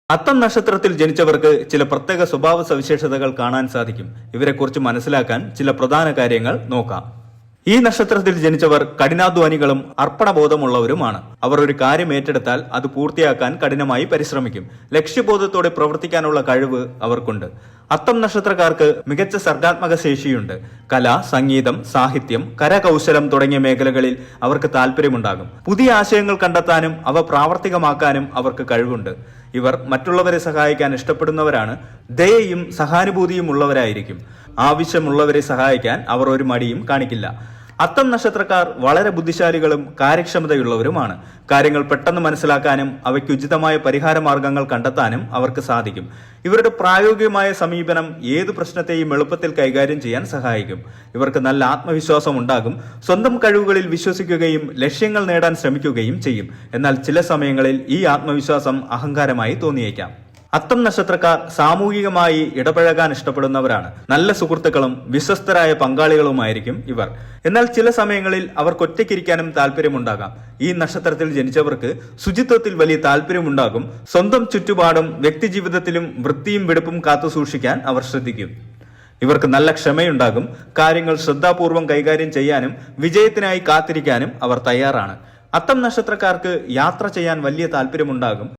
അത്തം നക്ഷത്രത്തിൽ ജനിച്ചവർക്ക് ചില പ്രത്യേക സ്വഭാവ സവിശേഷതകൾ കാണാൻ സാധിക്കും. ഇവരെക്കുറിച്ച് മനസ്സിലാക്കാൻ ചില പ്രധാന കാര്യങ്ങൾ നോക്കാം. ഈ നക്ഷത്രത്തിൽ ജനിച്ചവർ കഠിനാധ്വാനികളും അർപ്പണബോധമുള്ളവരുമാണ്. അവർ ഒരു കാര്യം ഏറ്റെടുത്താൽ അത് പൂർത്തിയാക്കാൻ കഠിനമായി പരിശ്രമിക്കും. ലക്ഷ്യബോധത്തോടെ പ്രവർത്തിക്കാനുള്ള കഴിവ് അവർക്കുണ്ട്. അത്തം നക്ഷത്രക്കാർക്ക് മികച്ച സർഗാത്മക ശേഷിയുണ്ട്. കല, സംഗീതം, സാഹിത്യം, കരകൗശലം തുടങ്ങിയ മേഖലകളിൽ അവർക്ക് താല്പര്യമുണ്ടാകും. പുതിയ ആശയങ്ങൾ കണ്ടെത്താനും അവ പ്രാവർത്തികമാക്കാനും അവർക്ക് കഴിവുണ്ട്. ഇവർ മറ്റുള്ളവരെ സഹായിക്കാൻ ഇഷ്ടപ്പെടുന്നവരാണ്. ദയയും സഹാനുഭൂതിയും ഉള്ളവരായിരിക്കും. ആവശ്യമുള്ളവരെ സഹായിക്കാൻ അവർ ഒരു മടിയും കാണിക്കില്ല. അത്തം നക്ഷത്രക്കാർ വളരെ ബുദ്ധിശാലികളും കാര്യക്ഷമതയുള്ളവരുമാണ്. കാര്യങ്ങൾ പെട്ടെന്ന് മനസ്സിലാക്കാനും അവയ്ക്ക് ഉചിതമായ പരിഹാര മാർഗങ്ങൾ കണ്ടെത്താനും അവർക്ക് സാധിക്കും. ഇവരുടെ പ്രായോഗികമായ സമീപനം ഏതു പ്രശ്നത്തെയും എളുപ്പത്തിൽ കൈകാര്യം ചെയ്യാൻ സഹായിക്കും. ഇവർക്ക് നല്ല ആത്മവിശ്വാസം ഉണ്ടാകും. സ്വന്തം കഴിവുകളിൽ വിശ്വസിക്കുകയും ലക്ഷ്യങ്ങൾ നേടാൻ ശ്രമിക്കുകയും ചെയ്യും. എന്നാൽ ചില സമയങ്ങളിൽ ഈ ആത്മവിശ്വാസം അഹങ്കാരമായി തോന്നിയേക്കാം. അത്തം നക്ഷത്രക്കാർ സാമൂഹികമായി ഇടപഴകാൻ ഇഷ്ടപ്പെടുന്നവരാണ്. നല്ല സുഹൃത്തുക്കളും വിശ്വസ്തരായ പങ്കാളികളുമായിരിക്കും ഇവർ. എന്നാൽ ചില സമയങ്ങളിൽ അവർക്ക് ഒറ്റയ്ക്കിരിക്കാനും താല്പര്യമുണ്ടാകാം. ഈ നക്ഷത്രത്തിൽ ജനിച്ചവർക്ക് ശുചിത്വത്തിൽ വലിയ താല്പര്യമുണ്ടാകും. സ്വന്തം ചുറ്റുപാടും വ്യക്തിജീവിതത്തിലും വൃത്തിയും വെടുപ്പും കാത്തു സൂക്ഷിക്കാൻ അവർ ശ്രദ്ധിക്കും. ഇവർക്ക് നല്ല ക്ഷമയുണ്ടാകും. കാര്യങ്ങൾ ശ്രദ്ധാപൂർവം കൈകാര്യം ചെയ്യാനും വിജയത്തിനായി കാത്തിരിക്കാനും അവർ തയ്യാറാണ്. അത്തം നക്ഷത്രക്കാർക്ക് യാത്ര ചെയ്യാൻ വലിയ താല്പര്യമുണ്ടാകും.